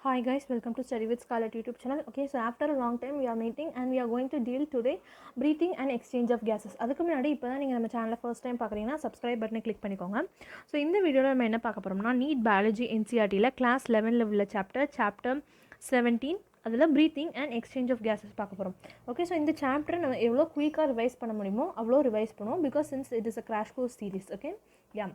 Hi guys, welcome to Study with Scarlett YouTube channel. Okay, so after a long time we are meeting and we are going to deal today breathing and exchange of gases. அதுக்கு முன்னாடி இப்போ தான் நீங்கள் நம்ம சேனலை first time பார்க்குறீங்கன்னா subscribe பட்டனை click பண்ணிக்கோங்க. ஸோ இந்த வீடியோவில் நம்ம என்ன பார்க்க போகிறோம்னா நீட் பயாலஜி என்சிஆர்டியில் கிளாஸ் 11 உள்ள சாப்டர் 17 அதில் breathing and exchange of gases பார்க்க போகிறோம். ஓகே, ஸோ இந்த சாப்டரை நம்ம எவ்வளோ குயிக்காக ரிவைஸ் பண்ண முடியுமோ அவ்வளோ ரிவைஸ் பண்ணுவோம் because since it is a crash course series. Okay, yeah.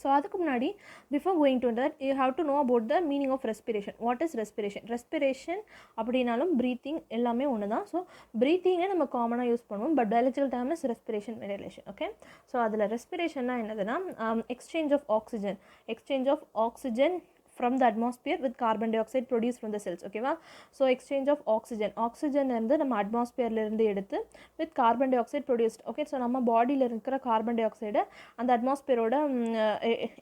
So அதுக்கு முன்னாடி before going to that you have to know about the meaning of respiration. What is respiration? Respiration அப்படின்னாலும் ப்ரீத்திங் எல்லாமே ஒன்று தான். ஸோ ப்ரீத்திங்கை நம்ம காமனாக யூஸ் பண்ணுவோம், but biological term is respiration relation. Okay, so அதில் ரெஸ்பிரேஷன்னா என்னதுன்னா exchange of oxygen from the atmosphere with carbon dioxide produced from the cells. Okay va? So exchange of oxygen வந்து நம்ம atmosphere இருந்து எடுத்து with carbon dioxide produced. Okay, so நம்ம பாடியில் இருக்கிற carbon dioxide அந்த atmosphere-ஓட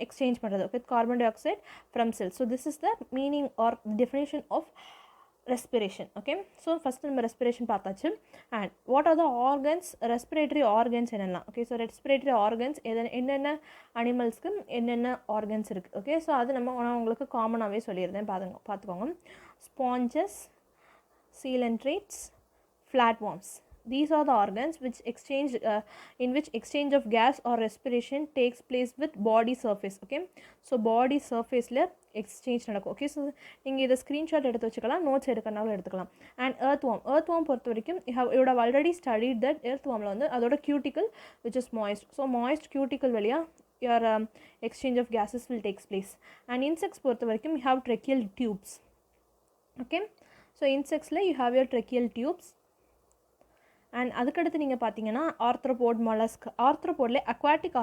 exchange பண்ணுறது with carbon dioxide from cells. So this is the meaning or definition of respiration. Okay, so first நம்ம respiration பார்த்தாச்சு. And what are the organs? Respiratory organs என்னெல்லாம்? Okay, so respiratory organs என்னென்ன அனிமல்ஸ்க்கு என்னென்ன organs இருக்குது. Okay, so அது நம்ம உங்களுக்கு காமனாகவே சொல்லியிருந்தேன், பார்த்துக்கோங்க. Sponges, coelenterates, flatworms. These are the organs which in which exchange of gas or respiration takes place with body surface. Okay, so body surface la exchange நடக்கும். ஓகே, ஸோ நீங்கள் இதை ஸ்க்ரீன்ஷாட் எடுத்து வச்சுக்கலாம், நோட்ஸ் எடுக்கிறனாலும் எடுத்துக்கலாம். அண்ட் earthworm பொறுத்த வரைக்கும் you have already studied that earthwormல வந்து அதோட cuticle which is moist. So moist cuticle வழியாக your exchange of gases will take place. And insects பொறுத்த வரைக்கும் you have tracheal tubes. Okay, so insectsல you have your tracheal tubes. And அதுக்கடுத்து நீங்கள் பார்த்தீங்கன்னா arthropod, mollusc. ஆர்த்ரோபோடில் அக்வாட்டிக்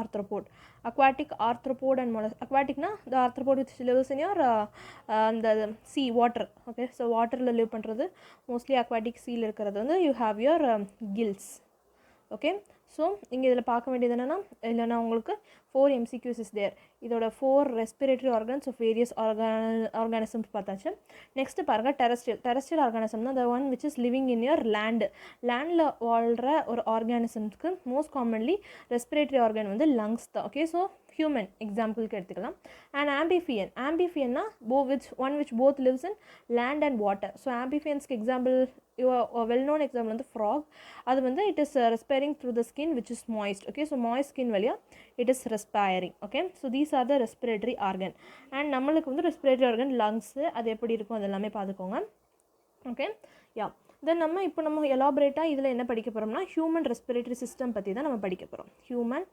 ஆர்த்ரோபோட் அண்ட் மொலஸ்க். அக்வாட்டிக்னா the arthropod which lives in your அந்த sea water. Okay, so வாட்டரில் லிவ் பண்ணுறது மோஸ்ட்லி அக்வாட்டிக் சீல் இருக்கிறது வந்து you have your gills. Okay, so இங்கே இதில் பார்க்க வேண்டியது என்னென்னா இல்லைனா உங்களுக்கு 4 MCQs is there. இதோட 4 respiratory organs of various organisms பார்த்தாச்சு. நெக்ஸ்ட்டு பாருங்கள் டெரஸ்ட்ரியல் ஆர்கானிசம்னா the one which is living in your லேண்டில் வாழ்கிற ஒரு ஆர்கானிசம்ஸ்க்கு மோஸ்ட் காமன்லி ரெஸ்பிரேட்டரி ஆர்கன் வந்து லங்ஸ் தான். ஓகே, ஸோ ஹியூமன் எக்ஸாம்பிளுக்கு எடுத்துக்கலாம். அண்ட் ஆம்பிஃபியன்னா which both lives in land and water. So ஆம்பிஃபியன்ஸ்க்கு எக்ஸாம்பிள் வெல் நோன் எக்ஸாம்பிள் வந்து ஃப்ராக். அது வந்து it is respiring through the skin which is moist. Okay, so moist skin வழியாக it is respiring. Okay, so these are the respiratory organ. And நம்மளுக்கு வந்து respiratory organ lungs, அது எப்படி இருக்கும் அது எல்லாமே பார்த்துக்கோங்க. ஓகே, யா. தென் நம்ம எலாபரேட்டாக இதில் என்ன படிக்க போகிறோம்னா ஹியூமன் ரெஸ்பிரேட்டரி சிஸ்டம் பற்றி தான் நம்ம படிக்க போகிறோம். ஹியூமன்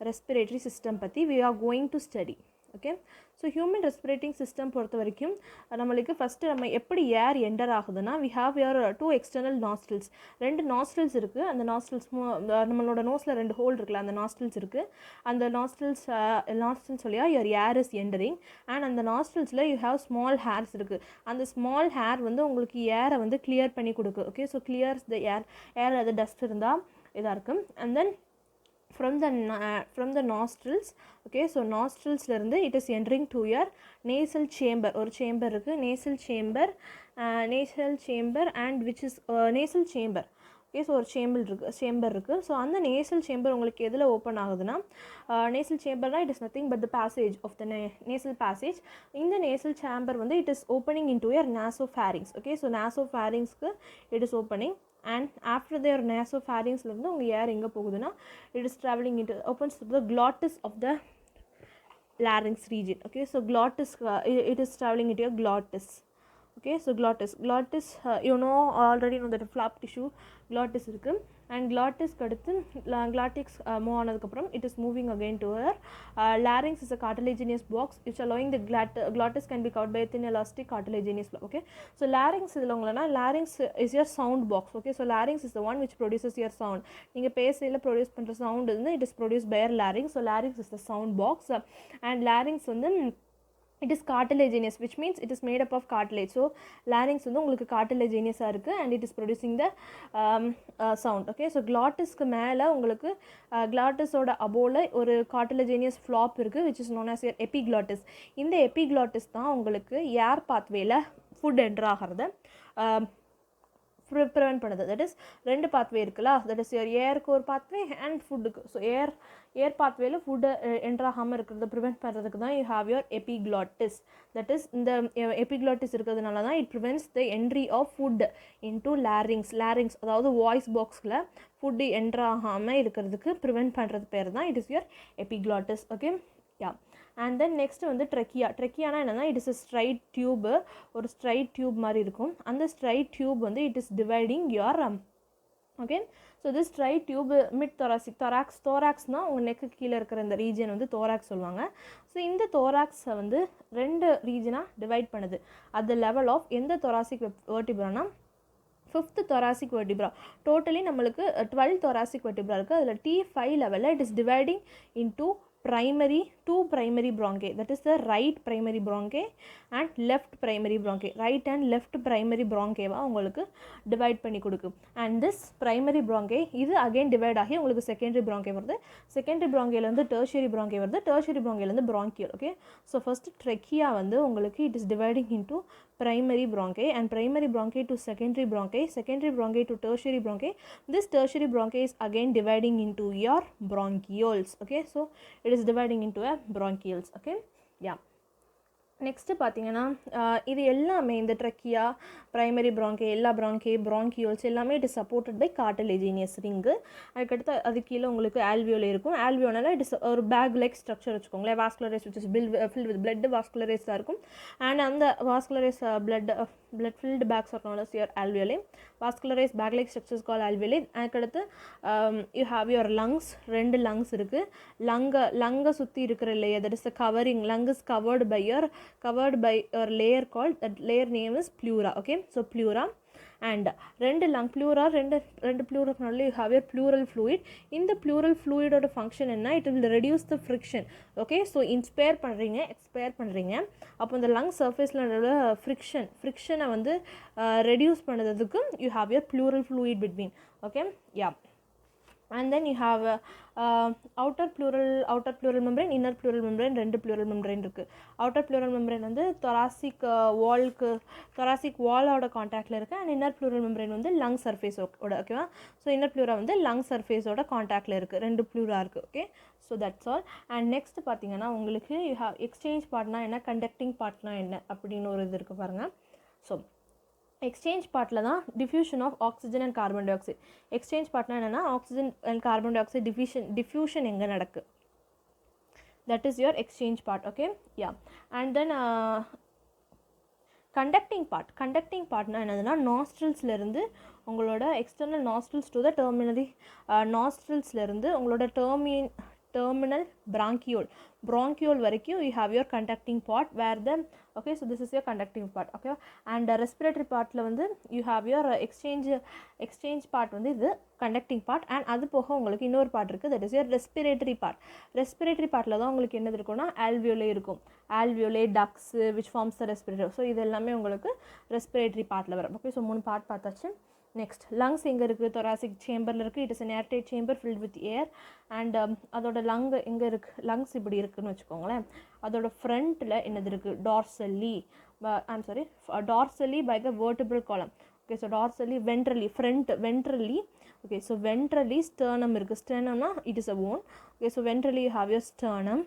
ரெஸ்பிரேட்டரி சிஸ்டம் பற்றி we are going to study. Okay, so human respirating system பொறுத்த வரைக்கும் நம்மளுக்கு ஃபஸ்ட்டு நம்ம எப்படி ஏர் என்டர் ஆகுதுன்னா we have your 2 external nostrils. 2 nostrils இருக்குது. அந்த நாஸ்ட்ரில்ஸ் நம்மளோட நோஸில் 2 ஹோல் இருக்குல்ல, அந்த நாஸ்ட்ரில்ஸ் இருக்குது. அந்த நாஸ்ட்ரில்ஸ் வழியாக your air is entering. And அந்த நாஸ்ட்ரில்ஸில் you have small hairs இருக்குது. அந்த ஸ்மால் ஹேர் வந்து உங்களுக்கு ஏரை வந்து கிளியர் பண்ணி கொடுக்கு. ஓகே, ஸோ கிளியர்ஸ் த ஏர் அது டஸ்ட் இருந்தால் இதாக இருக்கும். And then from the nostrils. Okay, so nostrils la irundhu it is entering to your nasal chamber. ஒரு chamber இருக்கு, nasal chamber and which is nasal chamber. Okay, so ஒரு chamber இருக்கு. So அந்த nasal chamber உங்களுக்கு எதில் open ஆகுதுன்னா nasal சேம்பர்னால் it is nothing but the passage of the nasal passage. இந்த நேசல் சேம்பர் வந்து it is opening in to your nasopharynx. Okay, so நாசோஃபேரிங்ஸ்க்கு it is opening. And after their nasopharynx இருந்து உங்கள் ஏர் எங்கே போகுதுன்னா it is traveling into opens to the glottis of the larynx region. Okay, so glottis it is traveling into your glottis. Okay, so glottis you know already know that flap tissue glottis இருக்குது. And glottisக்கு அடுத்து glottis move ஆனதுக்கப்புறம் it is moving again to her larynx is a cartilaginous box which allowing the glottis can be covered by a thin elastic cartilaginous block. Okay, so larynx இதில் உங்களா larynx is your sound box. Okay, so larynx is the one which produces your sound. நீங்கள் பேசையில் produce பண்ணுற sound வந்து it is produced by your larynx. So larynx is the sound box. And larynx வந்து it is cartilaginous, which means it is made up of cartilage. So larynx வந்து உங்களுக்கு cartilaginous-ஆ இருக்குது and it is producing the sound. Okay, so glottisக்கு மேலே உங்களுக்கு glottis-ஓட above ஒரு cartilaginous flap இருக்குது which is known as your epiglottis. இந்த epiglottis தான் உங்களுக்கு ஏர் பாத்வேல ஃபுட் என்டர் ஆகிறது ப்ரிவென்ட் பண்ணுது. தட் இஸ் ரெண்டு பாத்வே இருக்குல்ல, தட் இஸ் ஏருக்கு ஒரு பாத்வே அண்ட் ஃபுட்டுக்கு. ஸோ ஏர் பாத்வேல ஃபுட்டு என்ட்ரு ஆகாமல் இருக்கிறத ப்ரிவென்ட் பண்ணுறதுக்கு தான் you have your epiglottis. That is இந்த எபிக்ளாட்டிஸ் இருக்கிறதுனால தான் it prevents the entry of food into larynx. அதாவது வாய்ஸ் பாக்ஸில் ஃபுட்டு என்ட்ரு ஆகாமல் இருக்கிறதுக்கு ப்ரிவென்ட் பண்ணுறது பேர் தான் it is your epiglottis. Okay, yeah. And then next வந்து ட்ரெக்கியானா என்னன்னா, it is a straight tube, ஒரு ஸ்ட்ரைட் டியூப் மாதிரி இருக்கும். அந்த ஸ்ட்ரைட் டியூப் வந்து it is dividing your okay. So this straight tube mid thoracic தோராக்ஸ்னால் உங்கள் நெக்கு கீழே இருக்கிற இந்த ரீஜன் வந்து தோராக்ஸ் சொல்லுவாங்க. ஸோ இந்த தோராக்ஸை வந்து ரெண்டு ரீஜனாக டிவைட் பண்ணுது அட் த லெவல் ஆஃப் எந்த தொராசிக் வெர்டிப்ரானா 5th thoracic vertebra. டோட்டலி நம்மளுக்கு 12 thoracic vertebra இருக்குது. அதில் T5 லெவலில் it is dividing into two primary bronchi, that is the right primary bronchi and left primary bronchi. Right and left primary bronchi உங்களுக்கு divide பண்ணி கொடுக்கும். and this primary bronchi இது again divide ஆகி உங்களுக்கு secondary bronchi வருது. secondary bronchiலேருந்து tertiary bronchi வருது. tertiary bronchiலேருந்து bronchial. Okay, so first trachea வந்து உங்களுக்கு it is dividing into primary bronchi and primary bronchi to secondary bronchi to tertiary bronchi. This tertiary bronchi is again dividing into your bronchioles. Okay, so it is dividing into a bronchioles. Okay, yeah. Next பார்த்தீங்கன்னா இது எல்லாமே இந்த trachea, primary ப்ராங்கி, எல்லா bronchioles எல்லாமே it is supported by cartilaginous ring. அதுக்கடுத்து அது கீழே உங்களுக்கு ஆல்வியோல் இருக்கும். ஆல்வியோனால இட் இஸ் ஒரு பேக் லைக் ஸ்ட்ரக்சர் வச்சுக்கோங்களேன். Vascularise which is filled with blood vascularise தான் இருக்கும். அண்ட் அந்த வாஸ்குலரைஸ் பிளட் ஃபில்டு பேக்ஸ் இருக்கனால சியர் alveoli vascularise bag like structures call alveoli. அதுக்கடுத்து you have your lungs, 2 lungs இருக்குது. லங்கை சுற்றி இருக்கிற layer, that is the covering, lung is covered by a layer called, that layer name is pleura. Okay, so pleura and ரெண்டு pleura you have your pleural fluid. In the pleural fluid ஓட function என்ன, it will reduce the friction. Okay, so expire பண்ணுறீங்க அப்போ இந்த lung surfaceல ஃப்ரிக்ஷனை வந்து reduce பண்ணுறதுக்கு you have your pleural fluid between. Okay, yeah. And then you have outer pleural membrane, inner pleural membrane, 2 pleural membrane இருக்குது. outer pleural membrane வந்து thoracic wall ஓட காண்டாக்டில் இருக்குது. And inner pleural membrane வந்து lung surface ஓட. ஓகேவா, so inner pleura வந்து lung surface ஓட காண்டாக்டில் இருக்குது. 2 pleura இருக்குது. Okay, so that's all. And next பார்த்தீங்கன்னா உங்களுக்கு யூ ஹாவ் எக்ஸ்சேஞ்ச் பார்ட்னா என்ன, கண்டக்டிங் பார்ட்னா என்ன அப்படின்னு ஒரு இது இருக்குது பாருங்கள். ஸோ எக்ஸ்சேஞ்ச் பார்ட்டில் தான் diffusion of oxygen and carbon di oxide. Exchange பார்ட்னா என்னென்னா oxygen and carbon di oxide diffusion எங்கே நடக்கு, that is your exchange part. Okay, yeah. And then conducting பார்ட்னா என்னதுன்னா நாஸ்ட்ரில்ஸ்லேருந்து உங்களோட external nostrils to the terminal நாஸ்ட்ரில்ஸ்லேருந்து உங்களோட terminal bronchiole வரைக்கும் you have your conducting part where the okay, so this is your conducting part. Okay, and respiratory partல வந்து you have your exchange part வந்து இது conducting part. and அது போக உங்களுக்கு இன்னொரு பார்ட் இருக்குது, that is your respiratory partல தான் உங்களுக்கு என்னது இருக்கும்னா alveoli இருக்கும். alveoli, ducts which forms the respirator. So இது எல்லாமே உங்களுக்கு respiratory partல வரும். ஓகே, ஸோ 3 பார்ட் பார்த்தாச்சு. நெக்ஸ்ட் லங்ஸ் எங்கே இருக்குது, தொராசிக் சேம்பரில் இருக்குது. It is an airtight chamber filled with air. And அதோட எங்கே இருக்குது, லங்ஸ் இப்படி இருக்குதுன்னு வச்சுக்கோங்களேன். அதோட ஃப்ரண்ட்டில் என்னது இருக்குது, dorsally by the vertebral column. Okay, so dorsally ventrally okay, so ventrally sternum இருக்குது. ஸ்டர்னம்னா it is a bone. Okay, so ventrally you have your sternum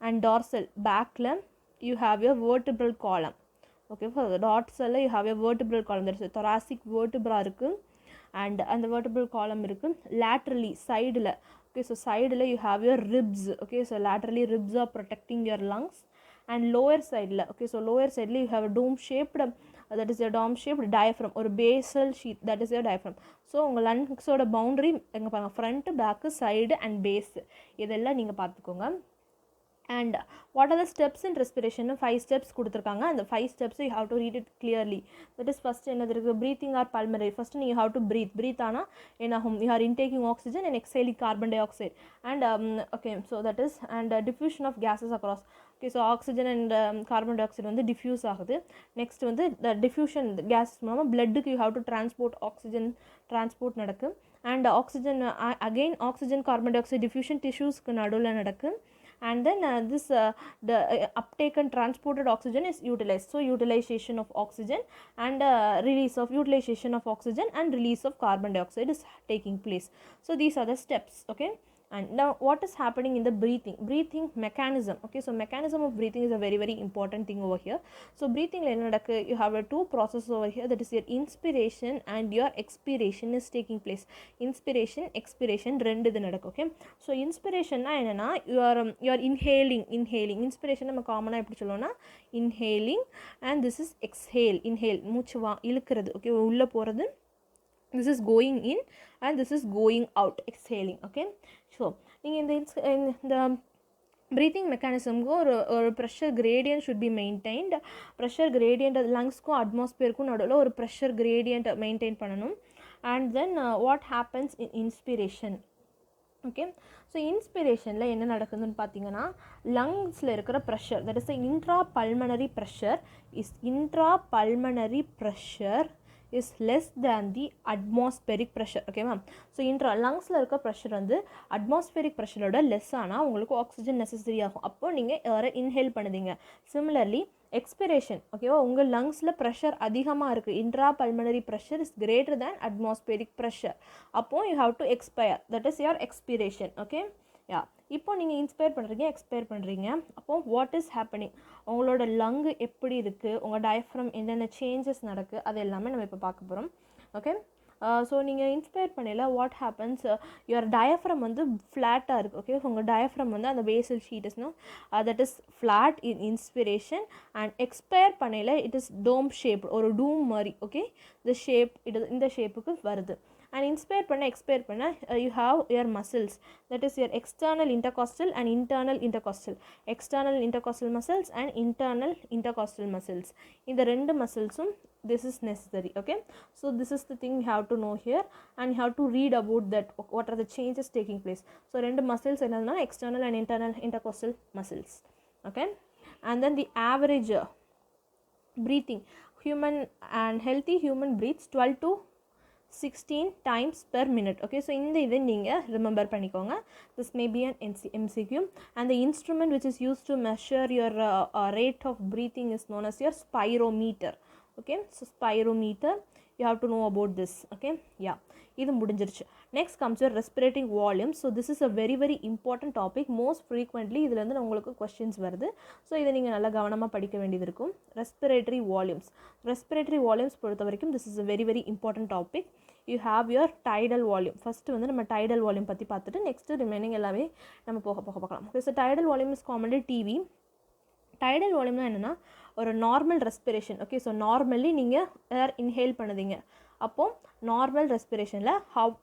and dorsal பேக்கில் you have your vertebral column. Okay, for the dorsal you have a vertebral column, there is a thoracic vertebra இருக்குது. and அந்த vertebral column இருக்குது. laterally sideல, okay, so sideல you have your ribs. okay, so laterally ribs are protecting your lungs. and lower sideல, okay, so lower sideல you have a dome shaped, that is a dome shaped diaphragm or basal sheath, that is your diaphragm. so உங்கள் லங்ஸோட boundary எங்கே பாருங்கள், front, back, side and base, இதெல்லாம் நீங்கள் பார்த்துக்கோங்க. and what are the steps in respiration? 5 steps கொடுத்துருக்காங்க. அந்த 5 steps you have to read it clearly. that is first என்னது இருக்குது, breathing or pulmonary. first you have to breathe ஆனால் என்னாகும், you are intaking oxygen and exhaling carbon dioxide. and okay, so that is and diffusion of gases across. okay, so oxygen and carbon dioxide வந்து diffuse ஆகுது. next வந்து the diffusion gas மூலமாக bloodக்கு you have to transport oxygen transport நடக்கு. and oxygen again oxygen carbon dioxide diffusion tissuesக்கு நடுவில் நடக்கு. and then this the uptake and transported oxygen is utilized. So utilization of oxygen and release of utilization of oxygen and release of carbon dioxide is taking place. So these are the steps. Okay, and now what is happening in the breathing mechanism. Okay, so mechanism of breathing is a very very important thing over here. So breathing la enna nadakku, you have a two processes over here, that is your inspiration and your expiration is taking place. Inspiration expiration rendu idu nadakku. Okay, so inspiration na enna na you are inhaling. Inspiration நம்ம காமனா எப்படி சொல்லுவோம்னா inhaling, and this is inhale மூச்சு இழுக்கிறது. Okay, உள்ள போறது. This is going in and this is going out, exhaling. Okay, so இந்த breathing mechanism ஒரு pressure gradient should be maintained. Pressure gradient லங்ஸ்க்கும் அட்மாஸ்பியருக்கும் நடுவில் ஒரு pressure gradient maintain பண்ணணும். And then what happens in inspiration? Okay, so இன்ஸ்பிரேஷனில் என்ன நடக்குதுன்னு பார்த்தீங்கன்னா, லங்ஸில் இருக்கிற pressure, that is the intrapulmonary pressure is less than the atmospheric pressure. Okay ma'am, so லங்ஸில் இருக்க ப்ரெஷர் வந்து அட்மாஸ்பெரிக் ப்ரெஷரோட லெஸ் ஆனால் உங்களுக்கு ஆக்சிஜன் நெசசரி ஆகும். அப்போது நீங்கள் ஏரை இன்ஹேல் பண்ணுதீங்க. சிமிலர்லி எக்ஸ்பிரேஷன், ஓகேவா, உங்கள் லங்ஸில் ப்ரெஷர் அதிகமாக இருக்குது, intrapulmonary pressure is greater than atmospheric pressure. அப்போது you have to expire, that is your expiration. Okay, yeah, இப்போ நீங்கள் இன்ஸ்பயர் பண்ணுறீங்க, எக்ஸ்பயர் பண்ணுறீங்க. அப்போது வாட் இஸ் ஹேப்பனிங், உங்களோட லங்கு எப்படி இருக்குது, உங்கள் டயஃப்ரம் என்னென்ன சேஞ்சஸ் நடக்குது, அது எல்லாமே நம்ம இப்போ பார்க்க போகிறோம். ஓகே, ஸோ நீங்கள் இன்ஸ்பயர் பண்ணல வாட் ஹேப்பன்ஸ், யுவர் டயஃப்ரம் வந்து ஃப்ளாட்டாக இருக்குது. ஓகே, உங்கள் டயஃப்ரம் வந்து அந்த பேசல் ஷீட்ஸ்னால் that is flat in inspiration, and expire பண்ணல இட் இஸ் டோம் ஷேப், ஒரு டூம் மாதிரி. ஓகே, இந்த ஷேப் இந்த ஷேப்புக்கு வருது. And inspire பண்ண expire பண்ண you have your muscles, that is your external intercostal and internal intercostal muscles and internal intercostal muscles. இந்த ரெண்டு muscles-உம் this is necessary. Okay, so this is the thing you have to know here, and you have to read about that, what are the changes taking place. So ரெண்டு muscles என்னன்னா external and internal intercostal muscles. Okay, and then the average breathing, human and healthy human breathes 12 to 16 times per minute. Okay, so இந்த இதை நீங்கள் remember பண்ணிக்கோங்க. This may be an MCQ, and the instrument which is used to measure your rate of breathing is known as your spirometer. Okay, so spirometer, you have to know about this. Okay, yeah, இது முடிஞ்சிருச்சு. Next comes your respiratory volume. So this is a very very important topic. Most frequently இதுலேருந்து உங்களுக்கு questions வருது. So இதை நீங்கள் நல்லா கவனமாக படிக்க வேண்டியது இருக்கும். respiratory volumes பொறுத்த வரைக்கும் this is a very very important topic. You have your tidal volume. First வந்து நம்ம tidal volume பற்றி பார்த்துட்டு நெக்ஸ்ட்டு ரிமைனிங் எல்லாமே நம்ம போக பார்க்கலாம். Okay, so tidal volume is commonly TV. tidal volume என்னென்னா ஒரு normal respiration. Okay, so normally நீங்கள் ஏர் இன்ஹேல் பண்ணுதீங்க. அப்போது normal ரெஸ்பிரேஷனில்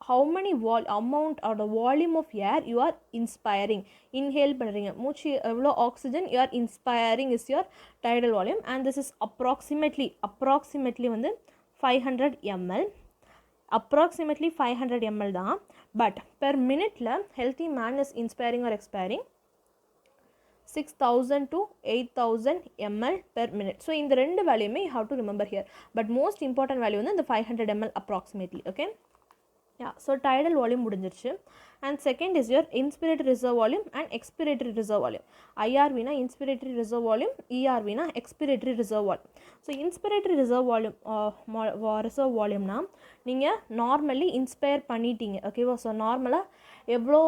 how many amount or the volume of air you are inspiring, inhale பண்ணுறீங்க, மூச்சு எவ்வளோ oxygen you are inspiring is your tidal volume, and this is approximately வந்து 500 ml. approximately 500 ml தான், but per மினிட்ல healthy man is inspiring or expiring 6000 to 8000 ml per minute. So இந்த ரெண்டு வேல்யூமே you have to remember here, but most important value வந்து இந்த 500 ml approximately. Okay, yeah, so tidal volume முடிஞ்சிருச்சு. And second is your inspiratory reserve volume and expiratory reserve volume. IRV na inspiratory reserve volume, ERV na expiratory reserve volume. So inspiratory reserve volume na நீங்கள் normally inspire பண்ணிட்டீங்க. ஓகேவா, so நார்மலாக எவ்வளோ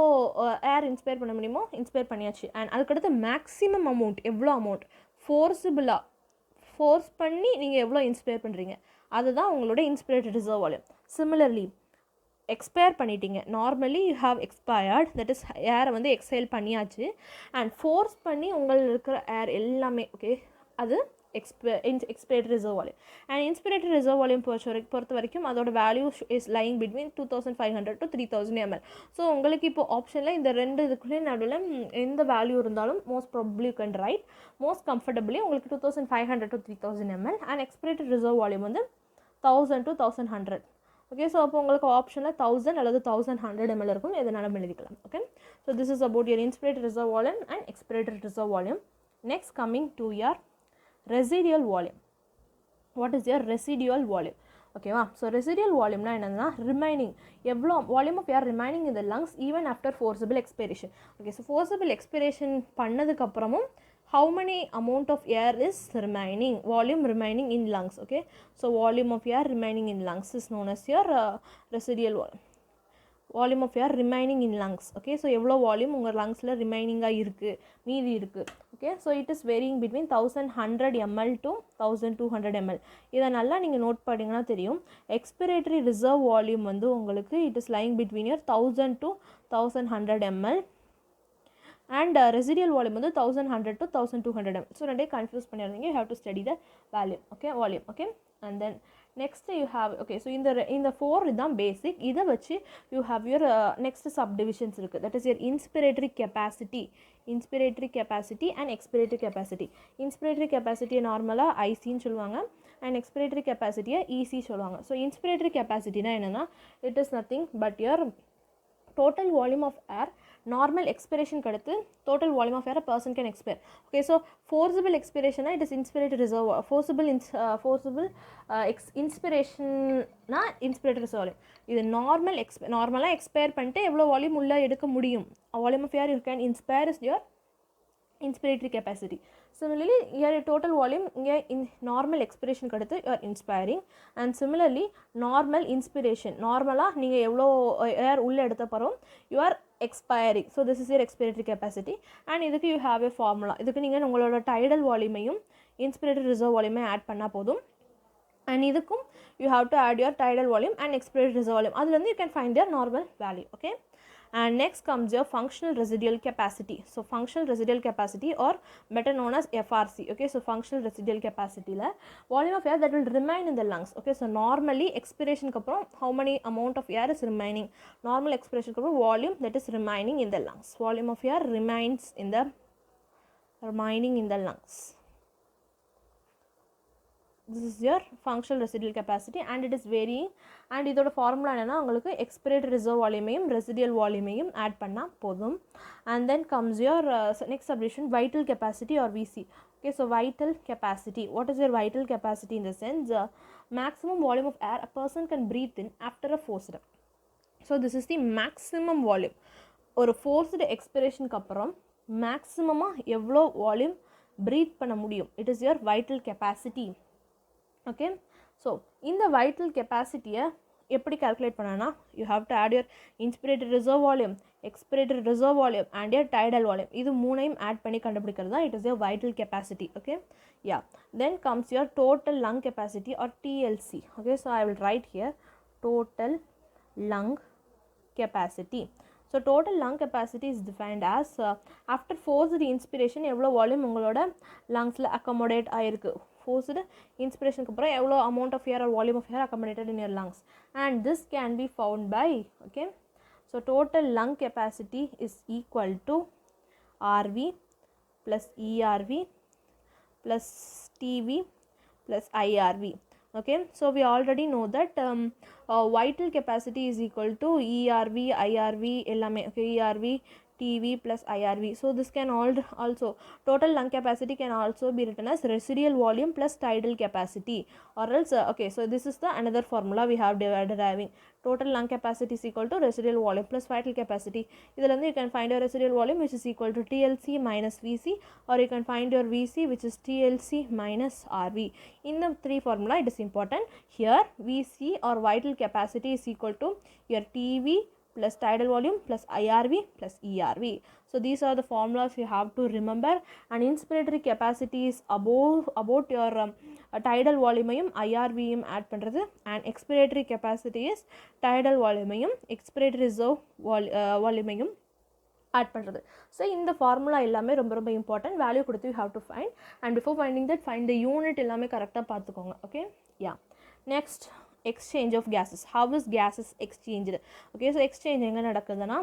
ஏர் inspire பண்ண முடியுமோ inspire பண்ணியாச்சு. And அதுக்கடுத்து maximum amount எவ்வளோ அமௌண்ட் ஃபோர்ஸ் பண்ணி நீங்கள் எவ்வளோ இன்ஸ்பயர் பண்ணுறீங்க, அதுதான் உங்களோட inspiratory reserve volume. Similarly expire பண்ணிட்டீங்க, normally you have expired, that is ஏரை வந்து எக்ஸைல் பண்ணியாச்சு, அண்ட் ஃபோர்ஸ் பண்ணி உங்களுக்கு இருக்கிற ஏர் எல்லாமே ஓகே, அது expiratory reserve volume. And inspiratory reserve volume பொறுத்த வரைக்கும் அதோட value is lying between 2500 to 3000 ml. So உங்களுக்கு இப்போ ஆப்ஷனில் இந்த ரெண்டு இதுக்குள்ளே நடுவில் எந்த வேல்யூ இருந்தாலும் most probably you can write most comfortably உங்களுக்கு 2500 to 3000 ml. And expiratory reserve volume வந்து 1000 to 1100. ஓகே, ஸோ அப்போ உங்களுக்கு ஆப்ஷனில் 1000 அல்லது 1100 ml இருக்கும், எதனாலும் எழுதிக்கலாம். Okay, so this is about your inspiratory reserve volume and expiratory reserve volume. Next coming to your residual volume. What is your residual volume? ஓகேவா. So residual வால்யூம்னா என்னன்னா ரிமைனிங் எவ்வளோ volume of air remaining in the lungs even after forcible expiration. Okay, so forcible expiration பண்ணதுக்கப்புறமும் how many amount of air is remaining, volume remaining in lungs. Okay, so volume of air remaining in lungs is known as your residual volume of air remaining in lungs. Okay, so எவ்வளோ volume உங்கள் லங்ஸில் ரிமைனிங்காக இருக்குது, மீதி இருக்குது. Okay, so it is varying between 1100 ml to 1200 ml. இதை நல்லா நீங்கள் note பண்ணிங்கன்னா தெரியும். எக்ஸ்பிரேட்டரி ரிசர்வ் வால்யூம் வந்து உங்களுக்கு it is lying between your 1000 to 1100 ml and residual volume வந்து 1100 to 1200 ml. So நிறைய கன்ஃபியூஸ் பண்ணியிருந்தீங்க. You have to study the volume. Okay, volume. Okay, and then next you have, okay, so in the 4 இதான் basic. இதை வச்சு you have your next subdivisions இருக்குது. That is your inspiratory capacity and expiratory capacity. Inspiratory capacity நார்மலாக ஐசின்னு சொல்லுவாங்க and expiratory capacity EC சொல்லுவாங்க. So inspiratory capacity na என்னன்னா it is nothing but your total volume of air, normal expiration kaduthu total volume of air a person can expire. Okay, so forcible expiration na it is inspiratory reserve, forcible inspiration na inspiratory reserve volume. Idu normally expire pannite evlo volume ulla edukka mudiyum, volume of air you can inspire is your inspiratory capacity. Similarly, your total volume in normal expiration kaduthu you are inspiring, and similarly normal inspiration normala neenga evlo air ulla eduthaparom you are expiring. So this is your expiratory capacity, and idukku you have a formula. Idukku neenga ungaloda tidal volume ayum inspiratory reserve volume add panna podum, and idukkum you have to add your tidal volume and expiratory reserve volume. Adulandi you can find their normal value. Okay, and next comes your functional residual capacity. So functional residual capacity or better known as FRC. Okay, so functional residual capacity la volume of air that will remain in the lungs. Okay, so normally expiration ku appuram how many amount of air is remaining, normal expiration ku appuram volume that is remaining in the lungs, volume of air remaining in the lungs. This is your functional residual capacity and it is varying, and idoda formula enna ungalku expiratory reserve volume ayum residual volume ayum add panna podum. And then comes your next subdivision, vital capacity or VC. Okay, so vital capacity, what is your vital capacity? In the sense maximum volume of air a person can breathe in after a forced. So this is the maximum volume or forced expiration ku appuram maximum evlo volume breathe panna mudiyum, it is your vital capacity. Okay, so in the vital capacity எப்படி calculate பண்ணனா you have to add your inspiratory reserve volume, expiratory reserve volume and your tidal volume. இது மூணையும் add பண்ணி கண்டுபிடிக்கிறது தான் it is your vital capacity. Okay, yeah, then comes your total lung capacity or TLC. Okay, so I will write here total lung capacity. So total lung capacity is defined as after forced inspiration எவ்வளோ volume உங்களோட லங்ஸில் accommodate ஆயிருக்கு, forced inspiration க்கு அப்புறம் எவ்வளோ amount of air or volume of air accommodated in your lungs, and this can be found by, okay, so total lung capacity is equal to RV plus ERV plus TV plus IRV. Okay, so we already know that vital capacity is equal to ERV, IRV ellame. Okay, ERV, TV plus IRV. So this can also total lung capacity can also be written as residual volume plus tidal capacity, or else okay, so this is the another formula we have deriving. Total lung capacity is equal to residual volume plus vital capacity. Idhilandi you can find your residual volume which is equal to TLC minus VC, or you can find your VC which is TLC minus RV. In the three formula it is important. Here VC or vital capacity is equal to your TV plus tidal volume plus IRV plus ERV. So these are the formulas you have to remember, and inspiratory capacity is about your tidal volume ayum IRV yum add பண்றது, and expiratory capacity is tidal volume ayum expiratory reserve volume ayum add பண்றது. So இந்த formula எல்லாமே ரொம்ப ரொம்ப important, value கொடுத்து you have to find, and before finding that find the unit எல்லாமே கரெக்டாக பார்த்துக்கோங்க. Okay, yeah, next exchange of gases. How is gases exchanged? Okay, so exchange எங்க நடக்குதுன்னா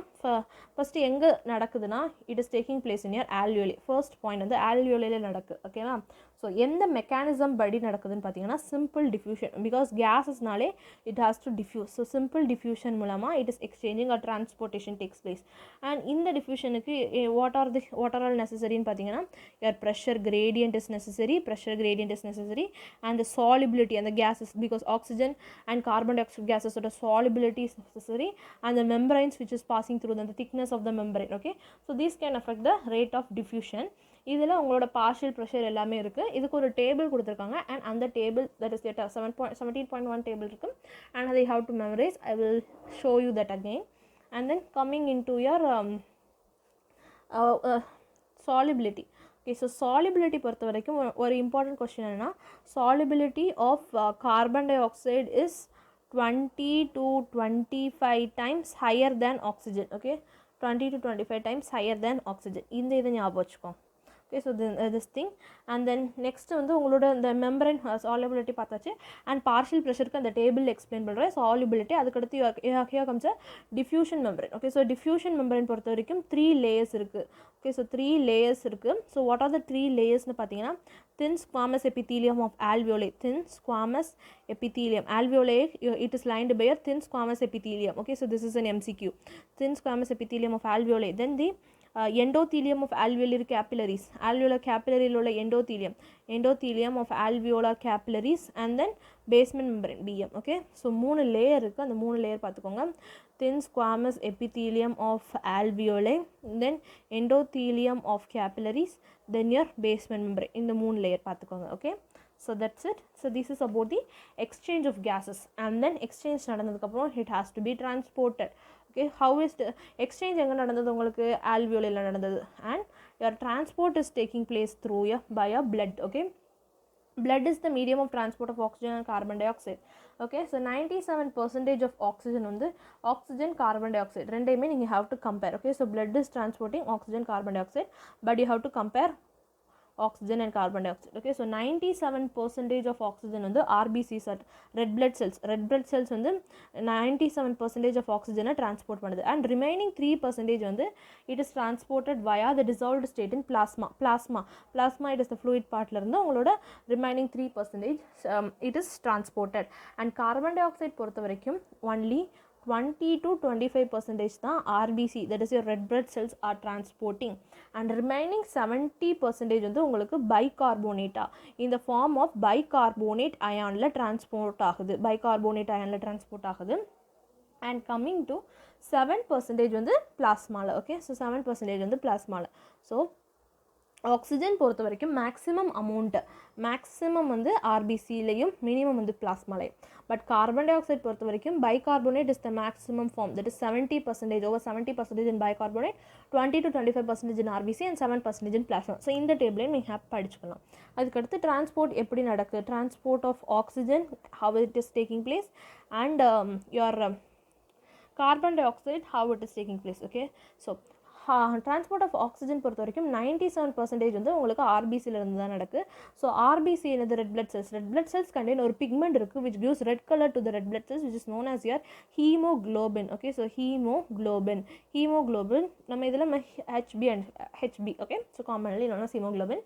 first எங்க நடக்குதுன்னா it is taking place in your alveoli. First point வந்து alveoli நடக்கு. ஓகேவா, ஸோ எந்த மெக்கானிசம் படி நடக்குதுன்னு பார்த்தீங்கன்னா சிம்பிள் டிஃப்யூஷன், பிகாஸ் கேஸஸ்னாலே it has to diffuse. So simple diffusion மூலமாக it is exchanging or transportation takes place. And இந்த டிஃப்யூஷனுக்கு வாட் ஆர் ஆல் நெசசரின்னு பார்த்தீங்கன்னா your pressure gradient is necessary, and the solubility அந்த gases, because oxygen and carbon di oxide கேஸஸோட solubility is necessary, and the membranes which is passing through the thickness of the membrane. Okay, so these can affect the rate of diffusion. இதில் உங்களோட partial pressure எல்லாமே இருக்குது. இதுக்கு ஒரு table கொடுத்துருக்காங்க, and அந்த table that is 17.1 table இருக்குது, and அதை how to memorize. I will show you that again. And then coming in to your solubility. Okay, so solubility பொறுத்த வரைக்கும் ஒரு இம்பார்ட்டன்ட் கொஸ்டின் என்னென்னா, solubility of carbon di oxide is 20 to 25 times higher than oxygen. Okay, 20 to 25 times higher than oxygen. இதை ஞாபகம் வச்சுக்கோங்க. Okay, so this thing. And then next வந்து உங்களோட இந்த மெம்பரேன் சாலிபிலிட்டி பார்த்தாச்சு, அண்ட் பார்ஷியல் ப்ரெஷருக்கு அந்த டேபிள் எக்ஸ்பிளைன் பண்ணுறேன். சாலிபிலிட்டி அதுக்கடுத்து here comes diffusion membrane. Okay, so diffusion membrane பொறுத்த வரைக்கும் 3 லேயர்ஸ் இருக்குது. ஓகே, ஸோ 3 லேயர்ஸ் இருக்குது. ஸோ வாட் ஆர் த 3 லேயர்ஸ்னு பார்த்தீங்கன்னா, thin squamous epithelium of alveoli, thin squamous epithelium, alveoli, it is lined by a thin squamous epithelium. Okay, so this is an MCQ, thin squamous epithelium of alveoli. Then the endothelium of alveolar capillaries, alveolar capillary உள்ள endothelium of alveolar capillaries, and then basement membrane BM. Okay, so 3 layer இருக்குது. அந்த 3 layer பார்த்துக்கோங்க. thin squamous epithelium of alveoli, then endothelium of capillaries, then your basement membrane. இந்த 3 layer பார்த்துக்கோங்க. Okay, so that's it. So this is about the exchange of gases, and then exchange நடந்ததுக்கப்புறம் it has to be transported. Okay, how is the exchange எங்கே நடந்தது? உங்களுக்கு alveoli நடந்தது, and your transport is taking place through by a blood. Okay, blood is the medium of transport of oxygen and carbon dioxide. Okay, so 97% of oxygen வந்து oxygen carbon dioxide ரெண்டையுமே நீங்கள் have to compare. Okay, so blood is transporting oxygen carbon dioxide, but you have to compare oxygen and carbon dioxide. Okay, so 97% of oxygen வந்து RBCs, red blood cells வந்து 97% of oxygen transport பண்ணுது, and remaining 3% வந்து it is transported via the dissolved state in plasma. It is the fluid partல இருந்து உங்களோட remaining 3% it is transported. And carbon dioxide பொறுத்த வரைக்கும் only 20 to 25% தான் RBC, that is your red blood cells are transporting, and remaining 70% வந்து உங்களுக்கு bicarbonate in the form of bicarbonate ion transport ஆகுது, and coming to 7% வந்து plasma. Okay, so 7% வந்து plasma. So oxygen பொறுத்த வரைக்கும் மேக்ஸிமம் வந்து ஆர்பிசிலையும் மினிமம் வந்து பிளாஸ்மாலையும். பட் கார்பன் டை ஆக்சைடு பொறுத்த வரைக்கும் bicarbonate is the maximum form, that is 70%, over 70% in bicarbonate, 20 to 25% in RBC, and 7% in plasma. So இந்த டேபிளையும் நீங்கள் படிச்சுக்கலாம். அதுக்கடுத்து டிரான்ஸ்போர்ட் எப்படி நடக்குது, transport of oxygen, how it is taking place, and your carbon dioxide, how it is taking place. Okay, so transport of oxygen பொறுத்த வரைக்கும் 97% வந்து உங்களுக்கு ஆர்பிசியில் இருந்து தான் நடக்குது. ஸோ ஆர்பிசி என்னது? ரெட் பிளட் செல்ஸ் கண்டெயின் ஒரு பிக்மெண்ட் இருக்குது which gives red color to the red blood cells, which is known as your hemoglobin. Okay, so hemoglobin நம்ம இதில் HB and HB. Okay, so commonly known as hemoglobin.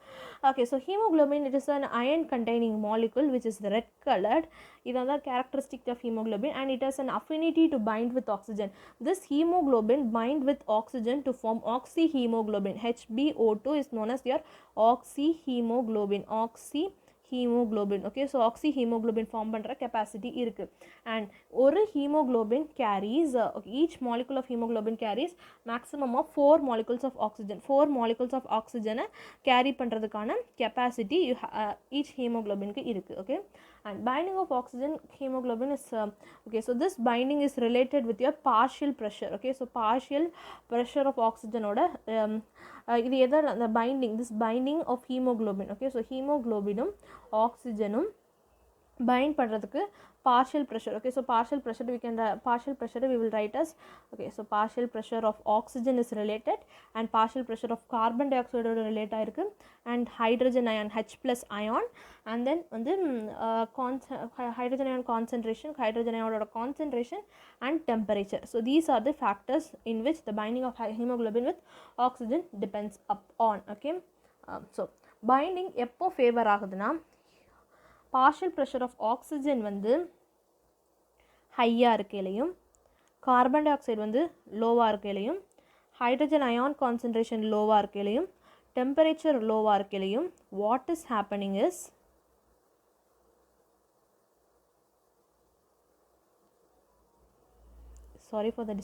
Okay, so hemoglobin, it is an iron containing molecule which is the red colored. இதான் தான் characteristic of hemoglobin, and it has an affinity to bind with oxygen. This hemoglobin bind with oxygen to form oxyhemoglobin. HbO2 is known as your oxyhemoglobin. Okay, so oxyhemoglobin form பண்ற capacity இருக்கு, and ஒரு hemoglobin carries each molecule of hemoglobin carries maximum of 4 molecules of oxygen. 4 molecules of oxygen carry பண்றதுக்கான capacity each hemoglobin க்கு இருக்கு. Okay, and binding of oxygen hemoglobin is okay, so this binding is related with your partial pressure. Okay, so partial pressure of oxygen ஓட இது எதர் அந்த this binding of hemoglobin. Okay, so hemoglobinum oxygenum bind பண்றதுக்கு partial pressure. Okay, so partial pressure we will write as, okay, so partial pressure of oxygen is related, and partial pressure of carbon dioxide relate ஆயிருக்கு, and hydrogen ion H+ ion, and then வந்து hydrogen ion concentration, and temperature. So these are the factors in which the binding of hemoglobin with oxygen depends upon. Okay, so binding எப்போ favour ஆகுதுன்னா partial pressure of oxygen வந்து ஹையாக இருக்கையிலையும் carbon di oxide வந்து லோவாக இருக்கையிலையும் hydrogen ion concentration லோவாக இருக்கையிலையும் temperature லோவாக இருக்கையிலையும் what is happening is sorry for the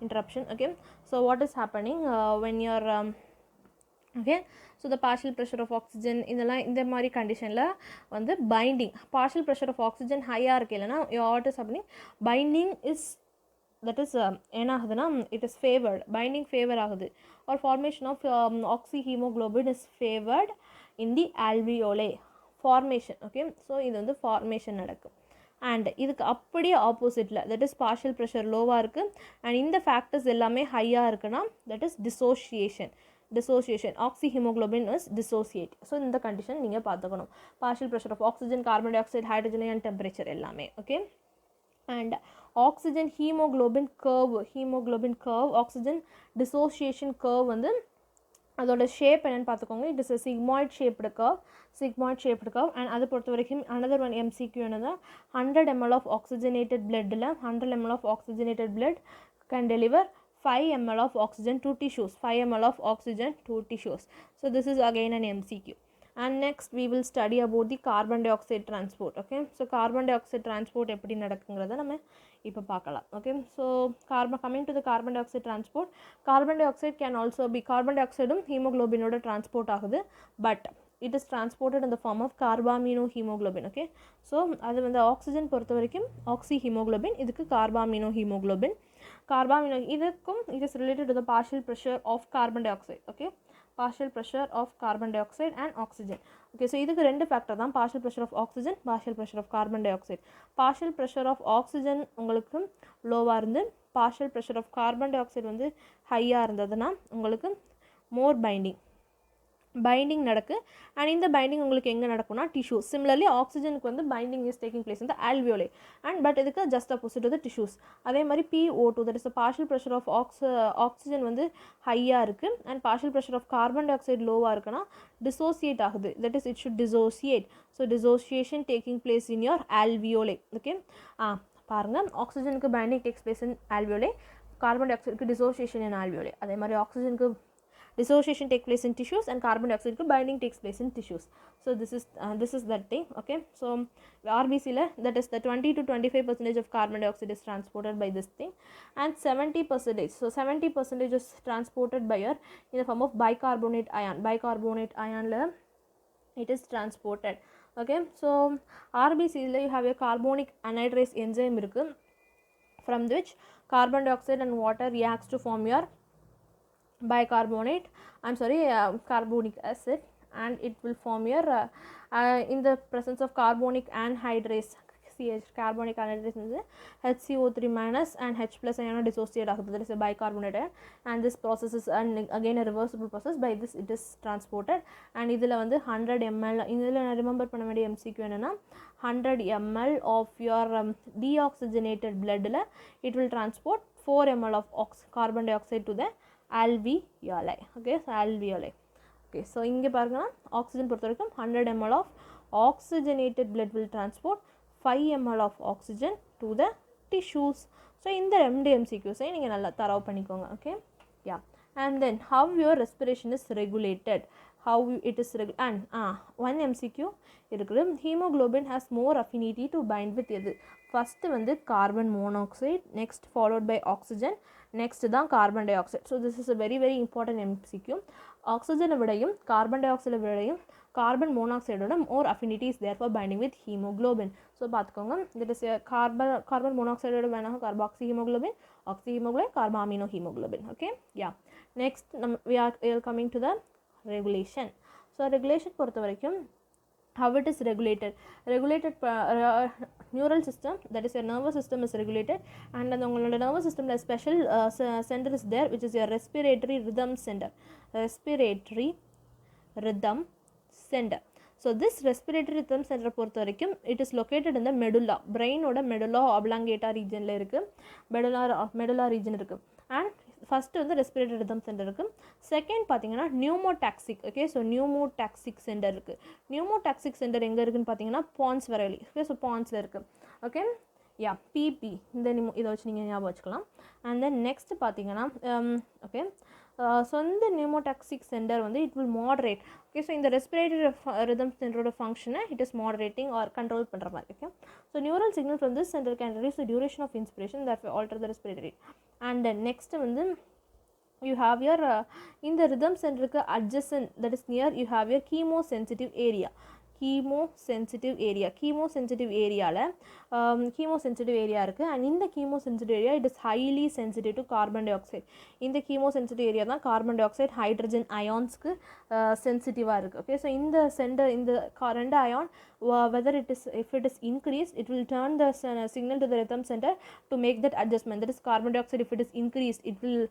interruption. Okay, so what is happening when you're okay, so the partial pressure of oxygen இந்த மாதிரி கண்டிஷனில் வந்து binding partial pressure of oxygen ஹையாக இருக்கு இல்லைனா what is happening binding is that is என்ன ஆகுதுன்னா it is favored, binding favor ஆகுது or formation of oxyhemoglobin is favored in the alveoli formation. okay, so இது வந்து formation நடக்கும். அண்ட் இதுக்கு அப்படியே ஆப்போசிட்டில் தட் இஸ் பார்ஷியல் ப்ரெஷர் லோவாக இருக்குது அண்ட் இந்த ஃபேக்டர்ஸ் எல்லாமே ஹையாக இருக்குன்னா that is dissociation oxyhaemoglobin is dissociate. So இந்த கண்டிஷன் நீங்கள் பார்த்துக்கணும். Partial pressure of oxygen, carbon di oxide, hydrogen and temperature எல்லாமே. Okay, and oxygen haemoglobin curve oxygen dissociation curve வந்து அதோட ஷேப் என்னென்னு பார்த்துக்கோங்க. It is a sigmoid shaped curve and அதை பொறுத்த வரைக்கும் another one MCQ என்னது 100 ml of oxygenated bloodல 100 ml of oxygenated blood can deliver 5 ml of oxygen to tissues. 5 ml of oxygen to tissues. So this is again an MCQ. And next we will study about the carbon dioxide transport. okay, so carbon dioxide transport எப்படி நடக்குங்கிறத நம்ம இப்போ பார்க்கலாம். okay, so coming to the carbon dioxide transport, carbon dioxide can also be carbon dioxide ஹீமோக்ளோபினோட transport ஆகுது, but it is transported in the form of carbaminohemoglobin. okay, so அது வந்து oxygen பொறுத்த வரைக்கும் ஆக்சிஹீமோக்ளோபின், இதுக்கு கார்பாமினோஹீமோக்ளோபின். இதுக்கும் it is related to the partial pressure of carbon dioxide. okay, partial pressure of carbon dioxide and oxygen. okay, so இதுக்கு ரெண்டு factor தான், partial pressure of oxygen, partial pressure of carbon dioxide. partial pressure of oxygen உங்களுக்கு லோவாக இருந்து partial pressure of carbon dioxide வந்து ஹையாக இருந்ததுன்னா உங்களுக்கு more binding நடக்கு. அண்ட் இந்த பைண்டிங் உங்களுக்கு எங்கே நடக்கும்னா டிஷ்யூஸ். சிமிலர்லி ஆக்சிஜனுக்கு வந்து பைண்டிங் இஸ் டேக்கிங் பிளேஸ் இந்த ஆல்வியோலே அண்ட் பட் இதுக்கு ஜஸ்ட் ஆப்போசிட் வந்து டிஷ்யூஸ். அதே மாதிரி PO2 that is partial pressure of oxygen வந்து ஹையாக இருக்குது and partial pressure of carbon di oxide லோவாக இருக்குன்னா டிசோசியேட் ஆகுது. That is it should dissociate. So dissociation taking place in your alveoli. Okay, பாருங்கள், ஆக்சிஜனுக்கு binding takes place in alveoli, carbon டை ஆக்சைடுக்கு டிசோசியேஷன் இன் ஆல்வியோலே. அதே மாதிரி ஆக்சிஜனுக்கு dissociation takes place in tissues and carbon dioxide binding takes place in tissues. So this is that thing. okay, so RBC la that is the 20 to 25% of carbon dioxide is transported by this thing and 70%, so 70% is transported by air in the form of bicarbonate ion la it is transported. okay, so RBC la you have a carbonic anhydrase enzyme irukku from which carbon dioxide and water reacts to form your carbonic acid and it will form your in the presence of carbonic anhydrase carbonic anhydrase is HCO3 minus and H plus ion dissociate ஆகுது. that is a bicarbonate ion and this process is again a reversible process. by this it is transported and இதில் வந்து 100 ml இதில் நான் remember பண்ண வேண்டிய MCQ என்னன்னா 100 ml of your deoxygenated bloodல it will transport 4 ml of carbon dioxide to the alveoli. okay, so alveoli. okay, so இங்கே பாருங்க, oxygen பொறுத்த வரைக்கும் 100 ml of oxygenated blood will transport 5 ml of oxygen to the tissues. so இந்த ரெண்டு MCQஸை நீங்கள் நல்லா தரவு பண்ணிக்கோங்க. okay, yeah, and then how your respiration is regulated, how it is and one MCQ இருக்குது. hemoglobin has more affinity to bind with எது? First வந்து carbon monoxide, next followed by oxygen, next தான் carbon di oxide. So this is a very very important MCQ. ஆக்சிஜனை விடையும் carbon டை ஆக்சைடை விடையும் carbon மோனாக்சைடோட more affinity is there for binding with haemoglobin. So பார்த்துக்கோங்க, திட் இஸ் கார்பன் மோனாக்சைடோட வேணாம் carboxy haemoglobin, carbamino haemoglobin. Okay, yeah, next we are coming to the regulation. So regulation பொறுத்த வரைக்கும் how it is regulated neural system, that is your nervous system is regulated and உங்களோட nervous system la special center is there which is your respiratory rhythm center. So this respiratory rhythm center பொறுத்த வரைக்கும் it is located in the medulla, brain ஓட medulla oblongata region ல இருக்கு, medulla region இருக்கு and first வந்து respiratory rhythm centre இருக்குது. Second பார்த்தீங்கன்னா pneumotaxic. Okay, so pneumotaxic centre இருக்குது. நியூமோடாக்சிக் சென்டர் எங்கே இருக்குதுன்னு பார்த்தீங்கன்னா பான்ஸ் வரலி. ஓகே, ஸோ பான்ஸில் இருக்குது. ஓகே, யா பிபி இந்த இதை வச்சு நீங்கள் ஞாபகம் வச்சுக்கலாம். அண்ட் தென் நெக்ஸ்ட் பார்த்தீங்கன்னா ஓகே, ஸோ இந்த நியூமோடாக்சிக் சென்டர் வந்து it will moderate. Okay, so இந்த ரெஸ்பிரேட்டரி ரிதம் சென்டரோட ஃபங்க்ஷனை it is moderating or control பண்ணுற மாதிரி. Okay, so neural signal from this center can reduce the duration of inspiration that alter the respiratory. And next வந்து you have your in the rhythm center adjacent, that is near, you have your chemosensitive area. Chemosensitive area la chemosensitive area இருக்குது. And இந்த chemosensitive area it is highly sensitive to carbon dioxide. இந்த chemosensitive area தான் carbon di oxide hydrogen அயான்ஸ்க்கு சென்சிட்டிவாக இருக்குது. Okay, so இந்த centre இந்த ரெண்டு ion whether if it is increased, it will turn the signal to the rhythm center to make that adjustment. That is carbon dioxide, if it is increased, it will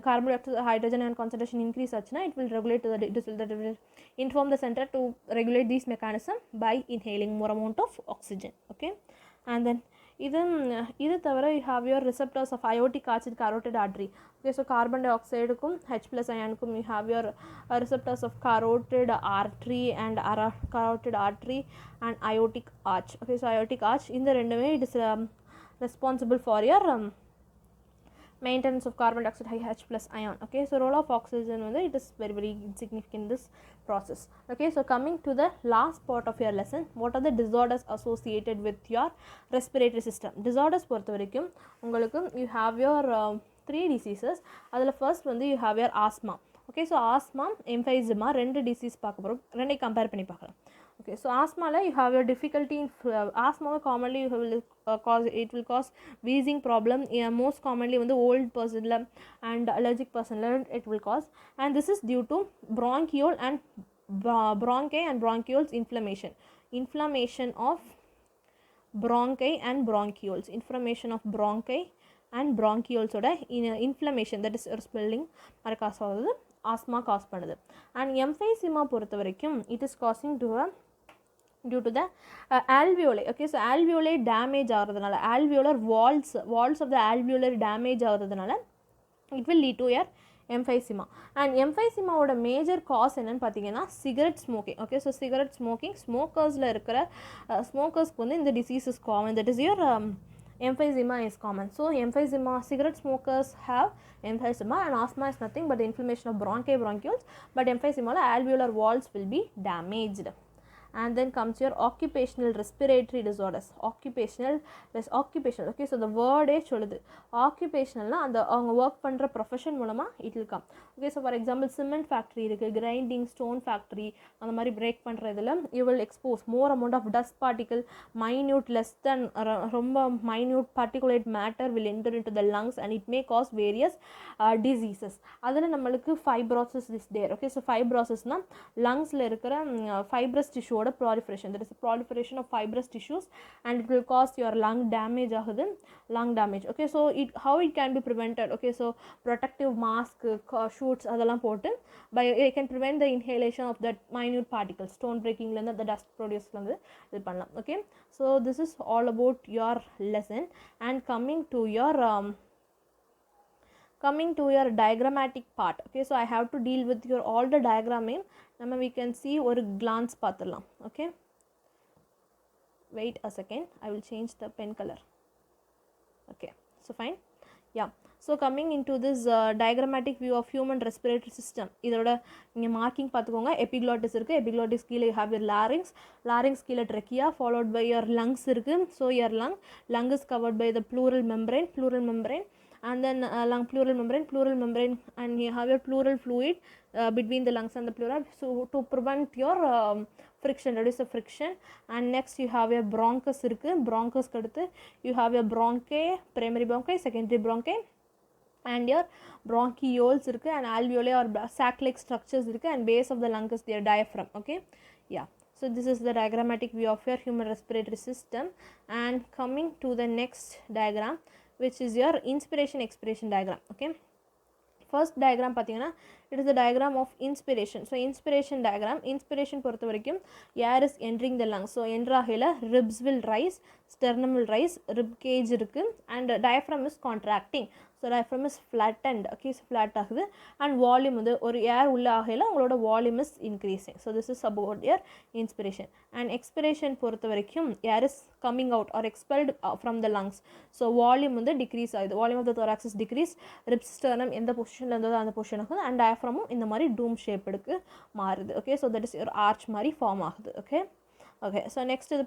carbon dioxide hydrogen ion concentration increase achna, it will regulate to that will inform the center to regulate these mechanism by inhaling more amount of oxygen. Okay, and then இது தவிர you have your receptors of aortic arch and carotid artery. Okay, so carbon dioxide kum H plus ion you have your receptors of carotid artery and aortic arch. Okay, so aortic arch in the rendume it is responsible for your maintenance of carbon dioxide H plus ion. Okay, so role of oxygen it is very very insignificant in this process. Okay, so coming to the last part of your lesson, what are the disorders associated with your respiratory system? Disorders பொறுத்த வரைக்கும் உங்களுக்கு you have your 3 diseases. அதில் first வந்து you have your asthma. Okay, so asthma, emphysema ரெண்டு disease பார்க்க போகிறோம், ரெண்டை compare பண்ணி பார்க்கலாம். Okay, so asthma la you have your difficulty in asthma commonly you will cause wheezing problem. Most commonly when the old person la and allergic person la it will cause, and this is due to bronchiole and bronchi and bronchioles inflammation of bronchi and bronchioles, inflammation of bronchi and bronchioles oda inflammation, that is spelling cause ஆகுது asthma cause பண்ணுது. And emphysema பொறுத்த வரைக்கும் it is causing due to the alveoli. Okay, so alveoli damage ஆகிறதுனால alveolar walls of the alveolar damage ஆகிறதுனால it will lead to your emphysema. And emphysema ஓட major cause என்னன்னு பார்த்தீங்கன்னா cigarette smoking. Okay, so cigarette smoking smokersல இருக்கிற smokersக்கு வந்து இந்த disease is common, that is your emphysema is common. So emphysema, cigarette smokers have emphysema, and asthma is nothing but the inflammation of bronchi bronchioles, but emphysema la alveolar walls will be damaged. And then comes your occupational respiratory disorders. Occupational. Okay, so the word is சொல்லுது occupational na and avanga work பண்ற profession மூலமா it will come. Okay, so for example cement factory இருக்கு, grinding stone factory அந்த மாதிரி break பண்றதுல you will expose more amount of dust particle, minute less than ரொம்ப minute particulate matter will enter into the lungs and it may cause various diseases. அதில் நம்மளுக்கு fibrosis is there. Okay, so fibrosis na lungsல இருக்கிற fibrous tissue oda proliferation, that is proliferation of fibrous tissues, and it will cause your lung damage ஆகுது, lung damage. Okay, so how it can be prevented? Okay, so protective mask, shoots அதெல்லாம் போட்டு by it can prevent the inhalation of that minute particles, stone breaking la the dust produce la இது பண்ணலாம். Okay, so this is all about your lesson. And coming to your diagrammatic part. Okay, so I have to deal with your all the diagramming. Now we can see or glance paathalam. Okay, wait a second, I will change the pen color. Okay, so fine. Yeah, so coming into this diagrammatic view of human respiratory system, idoda inga marking paathukonga, epiglottis irukku, epiglottis keela you have your larynx keela trachea, followed by your lungs irukku. So your lung is covered by the pleural membrane, and then pleural membrane, and you have your pleural fluid between the lungs and the pleura, so to prevent your friction, reduce the friction. And next you have your bronchus irukku, bronchus kaduthu you have your bronchi, primary bronchi, secondary bronchi, and your bronchioles irukku, and alveoli or sac like structures irukku, and base of the lung is their diaphragm. Okay, yeah, so this is the diagrammatic view of your human respiratory system. And coming to the next diagram, which is your inspiration expiration diagram. Okay, first diagram பார்த்தீங்கன்னா it is the diagram of inspiration. So inspiration diagram, inspiration பொறுத்த வரைக்கும் air is entering the lungs. So enter ஆகையில ribs will rise, sternum will rise, rib cage இருக்கு, and diaphragm is contracting. So diaphragm is flattened, okay, so flat ஆகுது, and volume வந்து ஒரு air உள்ள ஆகையில உங்களோட volume is increasing. So this is about your inspiration. And expiration பொறுத்த வரைக்கும் air is coming out or expelled from the lungs. So volume வந்து decrease ஆகுது, volume of the thorax is decrease, ribs sternum எந்த பொசிஷனில் இருந்ததோ அந்த position ஆகுது, and diaphragm இந்த மாதிரி doom shape மாறுது. Okay, so that is your arch மாதிரி form ஆகுது. Okay. Okay, so next is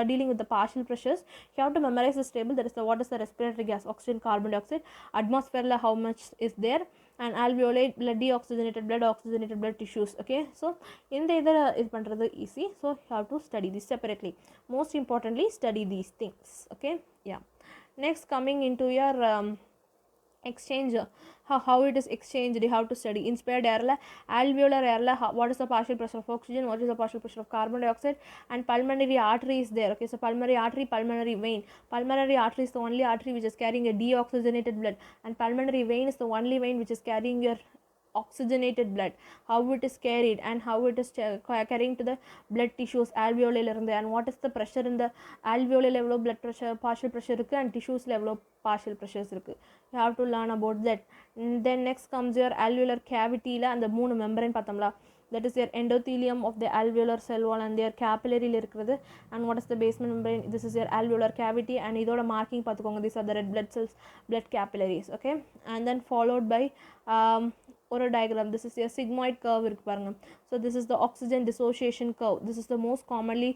dealing with the partial pressures. You have to memorize this table. That is what is the respiratory gas, oxygen, carbon dioxide, atmosphere how much is there, and alveoli, blood, deoxygenated blood, oxygenated blood, tissues. Okay, so in the either is pandrathu easy, so you have to study this separately. Most importantly, study these things. Okay, yeah. Next, coming into your exchange, how it is exchanged, you have to study. Inspired air la, alveolar air la, what is the partial pressure of oxygen, what is the partial pressure of carbon dioxide, and pulmonary artery is there. Okay, so pulmonary artery, pulmonary vein. Pulmonary artery is the only artery which is carrying a deoxygenated blood, and pulmonary vein is the only vein which is carrying your oxygenated blood. How it is carried and how it is carrying to the blood tissues alveoli irundhu, and what is the pressure in the alveoli level of blood pressure, partial pressure irukku, and tissues level of partial pressures irukku. You have to learn about that. Then next comes your alveolar cavity la and the moonu membrane pathamla, that is your endothelium of the alveolar cell wall and their capillary la irukkuradhu, and what is the basement membrane, this is your alveolar cavity, and idoda marking pathukonga, these are the red blood cells, blood capillaries. Okay, and then followed by or a diagram, this is a sigmoid curve irukku parunga. So this is the oxygen dissociation curve. This is the most commonly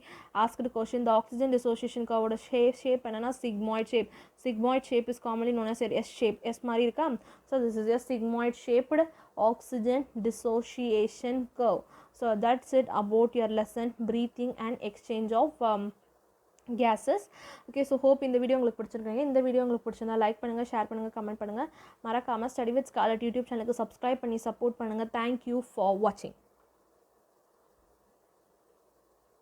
asked question. The oxygen dissociation curve oda shape enna sigmoid shape. Sigmoid shape is commonly known as a S shape. S mari irukka. So this is a sigmoid shaped oxygen dissociation curve. So that's it about your lesson, breathing and exchange of gases. Okay, so hope இந்த video உங்களுக்கு பிடிச்சிருக்கீங்க. இந்த video உங்களுக்கு பிடிச்சிருந்தா like பண்ணுங்க, share பண்ணுங்க, comment பண்ணுங்க. மறக்காம study with ஸ்காலட் YouTube சேனலுக்கு சப்ஸ்கிரைப் பண்ணி சப்போர்ட் பண்ணுங்க. Thank you for watching.